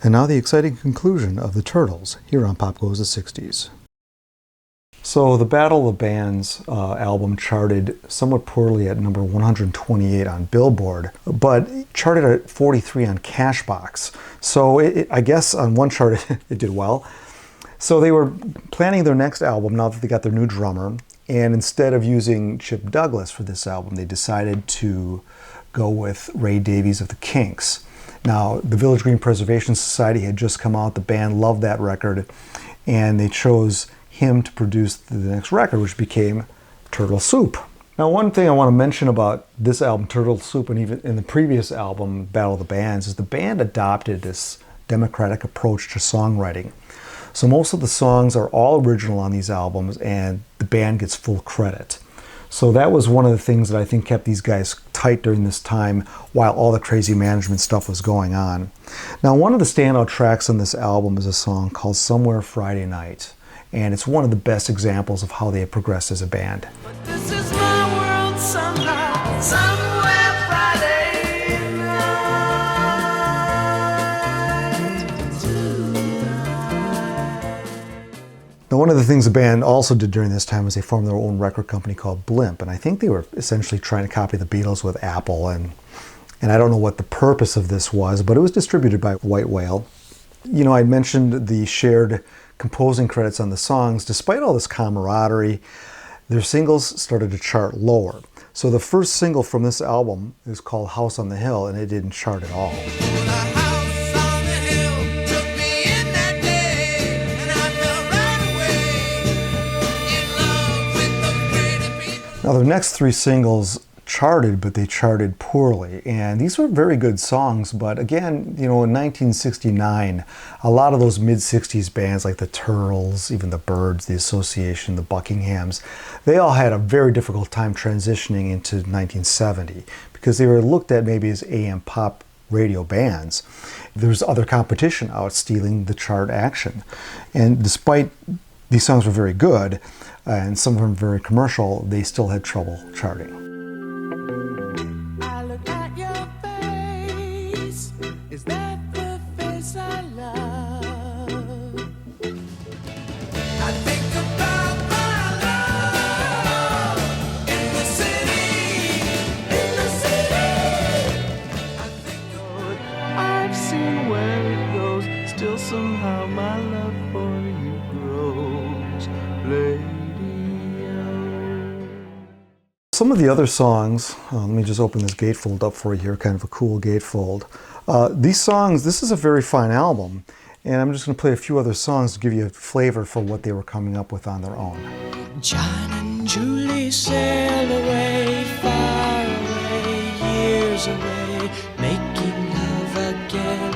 And now the exciting conclusion of the Turtles here on Pop Goes the 60s. So the Battle of the Bands album charted somewhat poorly at number 128 on Billboard, but charted at 43 on Cashbox. So I guess on one chart it did well. So they were planning their next album now that they got their new drummer, and instead of using Chip Douglas for this album, they decided to go with Ray Davies of the Kinks. Now, the Village Green Preservation Society had just come out, the band loved that record, and they chose him to produce the next record, which became Turtle Soup. Now, one thing I want to mention about this album, Turtle Soup, and even in the previous album, Battle of the Bands, is the band adopted this democratic approach to songwriting. So most of the songs are all original on these albums, and the band gets full credit. So that was one of the things that I think kept these guys tight during this time while all the crazy management stuff was going on. Now, one of the standout tracks on this album is a song called Somewhere Friday Night, and it's one of the best examples of how they have progressed as a band. But this is my world somehow, somewhere Friday night. Now, one of the things the band also did during this time was they formed their own record company called Blimp, and I think they were essentially trying to copy the Beatles with Apple, and I don't know what the purpose of this was, but it was distributed by White Whale. You know, I mentioned the shared composing credits on the songs. Despite all this camaraderie, their singles started to chart lower. So the first single from this album is called House on the Hill, and it didn't chart at all. Now, the next three singles charted, but they charted poorly. And these were very good songs, but again, you know, in 1969, a lot of those mid-60s bands like the Turtles, even the Byrds, the Association, the Buckinghams, they all had a very difficult time transitioning into 1970 because they were looked at maybe as AM pop radio bands. There's other competition out stealing the chart action. And despite these songs were very good, and some of them very commercial, they still had trouble charting. I look at your face. Is that the face I love? I think about my love in the city, in the city. I think I've seen where it goes. Still somehow my love for you grows. Some of the other songs, let me just open this gatefold up for you here, kind of a cool gatefold. These songs, this is a very fine album, and I'm just going to play a few other songs to give you a flavor for what they were coming up with on their own. John and Julie sail away, far away, years away, making love again.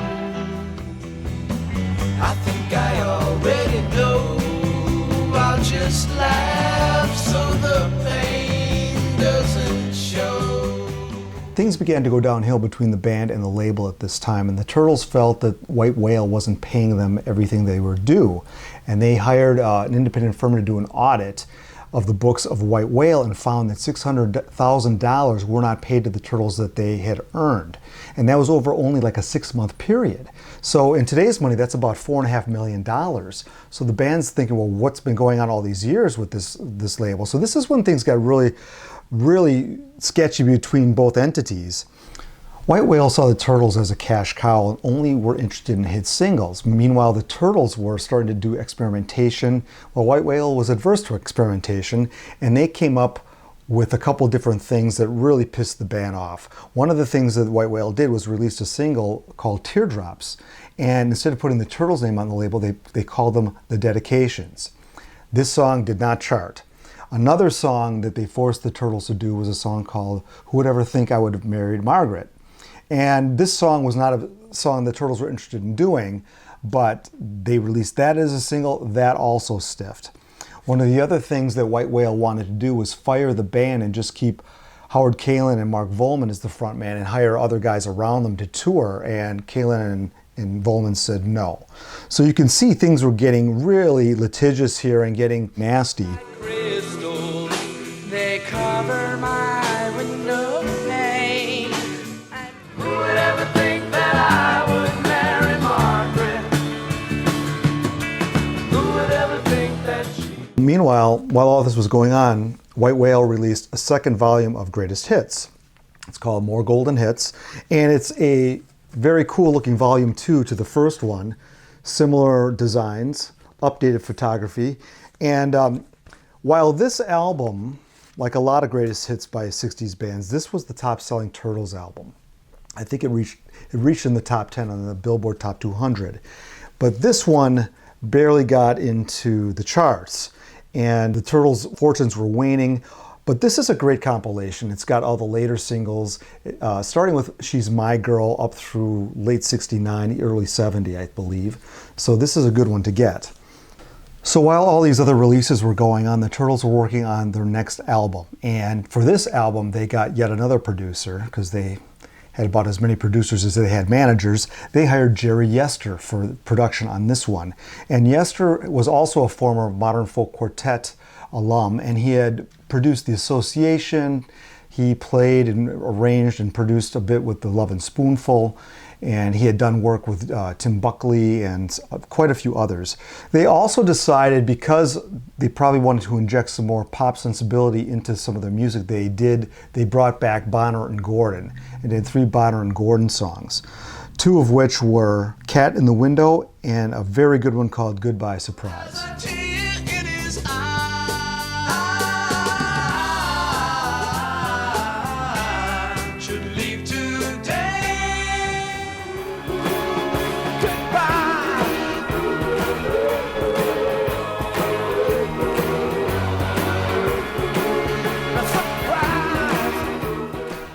I think I already know, I'll just laugh so the pain doesn't show. Things began to go downhill between the band and the label at this time, and the Turtles felt that White Whale wasn't paying them everything they were due, and they hired an independent firm to do an audit of the books of White Whale and found that $600,000 were not paid to the Turtles that they had earned, and that was over only like a 6-month period. So in today's money, that's about $4.5 million. So the band's thinking, well, what's been going on all these years with this label? So this is when things got really sketchy between both entities. White Whale saw the Turtles as a cash cow and only were interested in hit singles. Meanwhile, the Turtles were starting to do experimentation, while White Whale was adverse to experimentation, and they came up with a couple different things that really pissed the band off. One of the things that White Whale did was release a single called Teardrops, and instead of putting the Turtles' name on the label, they called them The Dedications. This song did not chart. Another song that they forced the Turtles to do was a song called Who Would Ever Think I Would Have Married Margaret? And this song was not a song the Turtles were interested in doing, but they released that as a single. That also stiffed. One of the other things that White Whale wanted to do was fire the band and just keep Howard Kaylan and Mark Volman as the front man and hire other guys around them to tour, and Kaylan and Volman said no. So you can see things were getting really litigious here and getting nasty. Crystal, they cover my window pane. Who would ever think that I would marry Margaret? Meanwhile, while all this was going on, White Whale released a second volume of Greatest Hits. It's called More Golden Hits, and it's a very cool looking volume 2 to the first one. Similar designs, updated photography, and while this album, like a lot of Greatest Hits by 60s bands, this was the top selling Turtles album. I think it reached in the top 10 on the Billboard Top 200. But this one barely got into the charts, and the Turtles' fortunes were waning. But this is a great compilation. It's got all the later singles, starting with She's My Girl up through late 69, early 70, I believe. So this is a good one to get. So while all these other releases were going on, the Turtles were working on their next album. And for this album, they got yet another producer, because they had about as many producers as they had managers. They hired Jerry Yester for production on this one. And Yester was also a former Modern Folk Quartet alum, and he had produced The Association. He played and arranged and produced a bit with the Lovin' Spoonful, and he had done work with Tim Buckley and quite a few others. They also decided, because they probably wanted to inject some more pop sensibility into some of their music, they brought back Bonner and Gordon and did 3 Bonner and Gordon songs, 2 of which were Cat in the Window and a very good one called Goodbye Surprise.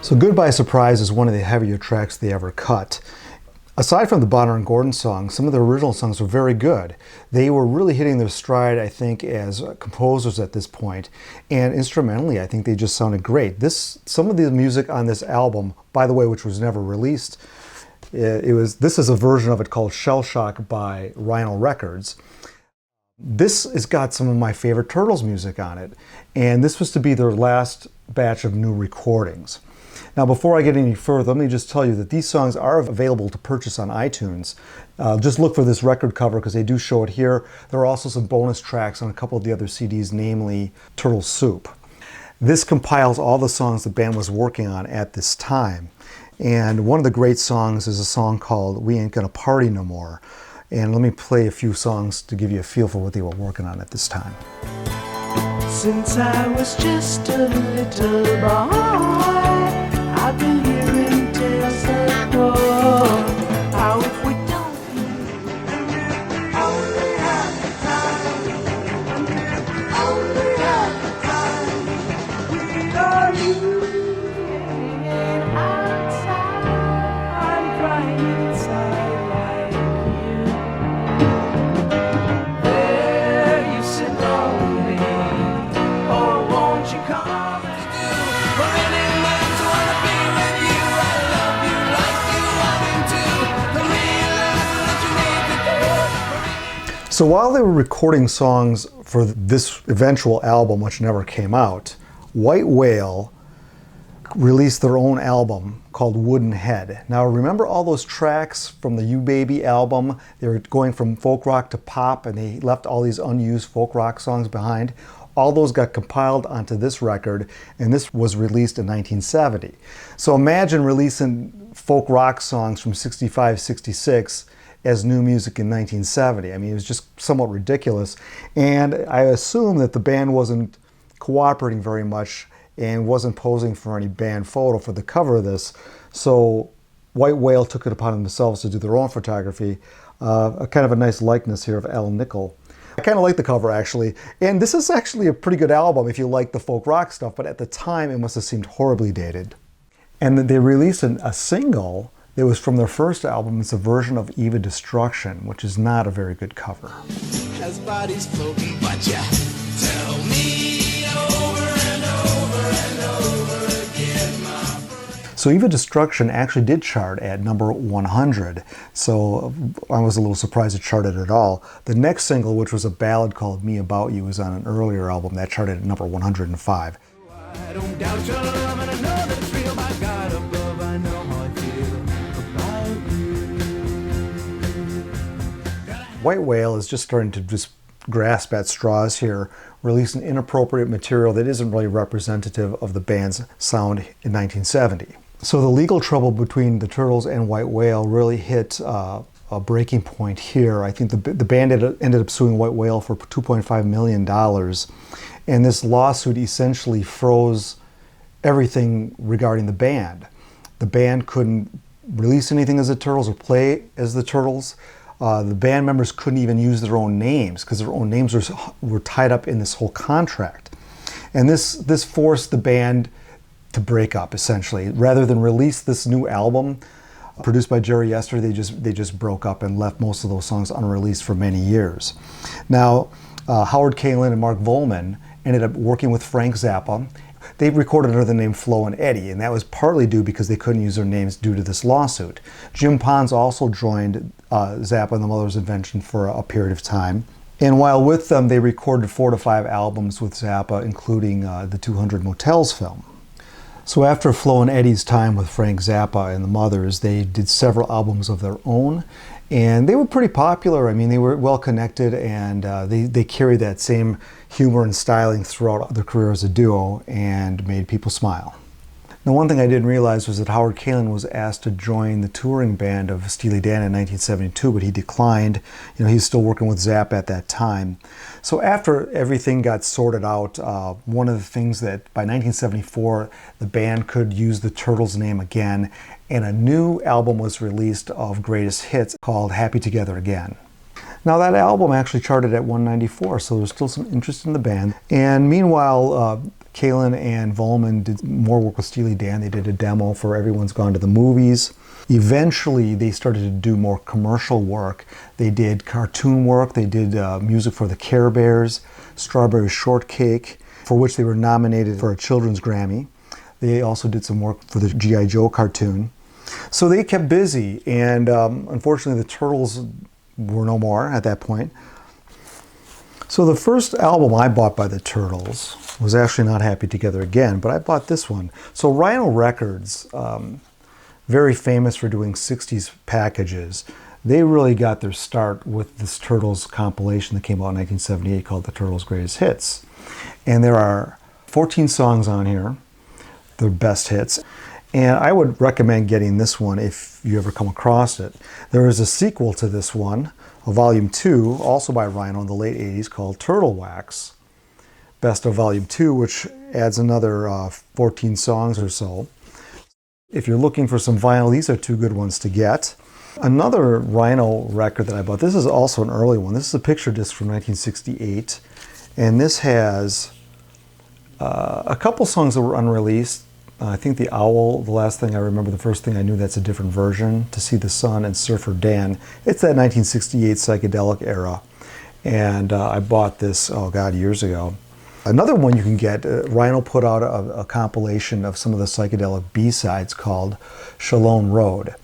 So Goodbye Surprise is one of the heavier tracks they ever cut. Aside from the Bonner and Gordon songs, some of the original songs were very good. They were really hitting their stride, I think, as composers at this point. And instrumentally, I think they just sounded great. Some of the music on this album, by the way, which was never released, this is a version of it called Shell Shock by Rhino Records. This has got some of my favorite Turtles music on it. And this was to be their last batch of new recordings. Now, before I get any further, let me just tell you that these songs are available to purchase on iTunes. Just look for this record cover because they do show it here. There are also some bonus tracks on a couple of the other CDs, namely Turtle Soup. This compiles all the songs the band was working on at this time. And one of the great songs is a song called We Ain't Gonna Party No More. And let me play a few songs to give you a feel for what they were working on at this time. Since I was just a little boy, I've been hearing tales of yore, how if we don't only have the time, only have the time, we are you outside, I'm crying inside like you. There you sit lonely, oh won't you come? So while they were recording songs for this eventual album, which never came out, White Whale released their own album called Wooden Head. Now remember all those tracks from the You Baby album? They were going from folk rock to pop, and they left all these unused folk rock songs behind. All those got compiled onto this record, and this was released in 1970. So imagine releasing folk rock songs from 65, 66 as new music in 1970. I mean, it was just somewhat ridiculous. And I assume that the band wasn't cooperating very much and wasn't posing for any band photo for the cover of this. So White Whale took it upon themselves to do their own photography. A kind of a nice likeness here of Alan Nicol. I kind of like the cover, actually. And this is actually a pretty good album if you like the folk rock stuff, but at the time it must have seemed horribly dated. And then they released a single that was from their first album. It's a version of Eva Destruction, which is not a very good cover. As bodies floating, but you tell me over and over and over again, my friend. So Eva Destruction actually did chart at number 100, so I was a little surprised it charted at all. The next single, which was a ballad called Me About You, was on an earlier album that charted at number 105. I don't doubt your love, and I know that it's real. My God above, I know how I feel about you. White Whale is just starting to just grasp at straws here, releasing inappropriate material that isn't really representative of the band's sound in 1970. So the legal trouble between the Turtles and White Whale really hit a breaking point here. I think the band ended up suing White Whale for $2.5 million. And this lawsuit essentially froze everything regarding the band. The band couldn't release anything as the Turtles or play as the Turtles. The band members couldn't even use their own names because their own names were tied up in this whole contract. And this forced the band to break up, essentially. Rather than release this new album produced by Jerry Yester, they just broke up and left most of those songs unreleased for many years. Now, Howard Kaylan and Mark Volman ended up working with Frank Zappa. They recorded under the name Flo and Eddie, and that was partly due because they couldn't use their names due to this lawsuit. Jim Pons also joined Zappa and the Mother's Invention for a period of time. And while with them, they recorded 4 to 5 albums with Zappa, including the 200 Motels film. So after Flo and Eddie's time with Frank Zappa and the Mothers, they did several albums of their own, and they were pretty popular. I mean, they were well connected, and they carried that same humor and styling throughout their career as a duo and made people smile. Now, one thing I didn't realize was that Howard Kaylan was asked to join the touring band of Steely Dan in 1972, but he declined. You know, he was still working with Zappa at that time. So after everything got sorted out, one of the things that by 1974, the band could use the Turtles name again, and a new album was released of greatest hits called Happy Together Again. Now that album actually charted at 194, so there's still some interest in the band. And meanwhile, Kaylan and Volman did more work with Steely Dan. They did a demo for Everyone's Gone to the Movies. Eventually, they started to do more commercial work. They did cartoon work. They did music for the Care Bears, Strawberry Shortcake, for which they were nominated for a Children's Grammy. They also did some work for the G.I. Joe cartoon. So they kept busy, and unfortunately, the Turtles were no more at that point. So the first album I bought by the Turtles was actually not Happy Together Again, but I bought this one. So Rhino Records, very famous for doing 60s packages, they really got their start with this Turtles compilation that came out in 1978 called The Turtles' Greatest Hits. And there are 14 songs on here, their best hits. And I would recommend getting this one if you ever come across it. There is a sequel to this one, a Volume 2, also by Rhino in the late 80s, called Turtle Wax. Best of Volume 2, which adds another 14 songs or so. If you're looking for some vinyl, these are 2 good ones to get. Another Rhino record that I bought, this is also an early one. This is a picture disc from 1968. And this has a couple songs that were unreleased. I think The Owl, the last thing I remember, the first thing I knew, that's a different version. To See the Sun and Surfer Dan. It's that 1968 psychedelic era. And I bought this, oh God, years ago. Another one you can get, Rhino put out a compilation of some of the psychedelic B-sides called Shalom Road.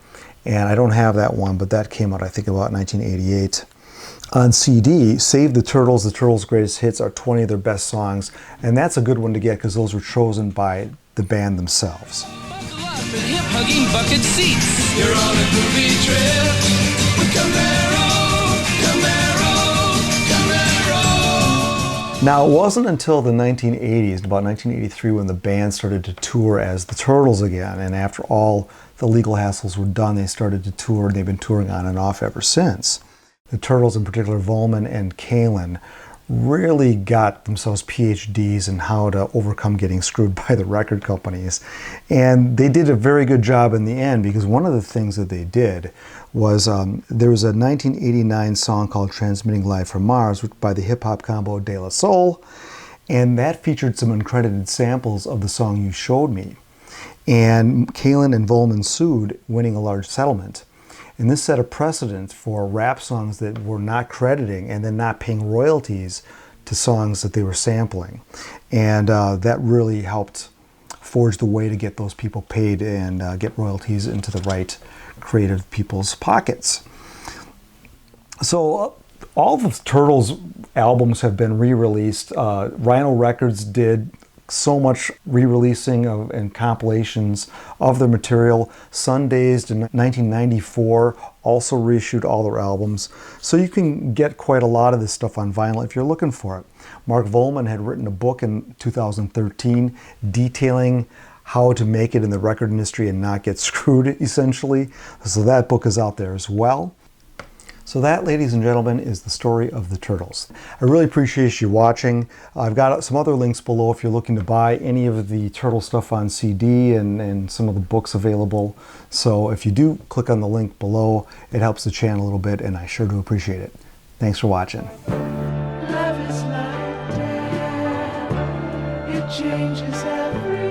And I don't have that one, but that came out, I think, about 1988. On CD, Save the Turtles' Greatest Hits are 20 of their best songs. And that's a good one to get because those were chosen by the band themselves. Hip-hugging bucket seats. You're on a groovy trip with Camaro, Camaro, Camaro. Now, it wasn't until the 1980s, about 1983, when the band started to tour as the Turtles again. And after all the legal hassles were done, they started to tour. They've been touring on and off ever since. The Turtles, in particular, Volman and Kaylan, really got themselves PhDs in how to overcome getting screwed by the record companies. And they did a very good job in the end, because one of the things that they did was there was a 1989 song called Transmitting Live from Mars by the hip-hop combo De La Soul, and that featured some uncredited samples of the song You Showed Me. And Kaylan and Volman sued, winning a large settlement. And this set a precedent for rap songs that were not crediting and then not paying royalties to songs that they were sampling. And that really helped forge the way to get those people paid and get royalties into the right creative people's pockets. So all the Turtles albums have been re-released. Rhino Records did so much re-releasing of and compilations of their material. Sundazed in 1994 also reissued all their albums. So you can get quite a lot of this stuff on vinyl if you're looking for it. Mark Volman had written a book in 2013 detailing how to make it in the record industry and not get screwed, essentially. So that book is out there as well. So that, ladies and gentlemen, is the story of the Turtles. I really appreciate you watching. I've got some other links below if you're looking to buy any of the Turtle stuff on CD and some of the books available. So if you do click on the link below, it helps the channel a little bit, and I sure do appreciate it. Thanks for watching. Love is like that. It changes every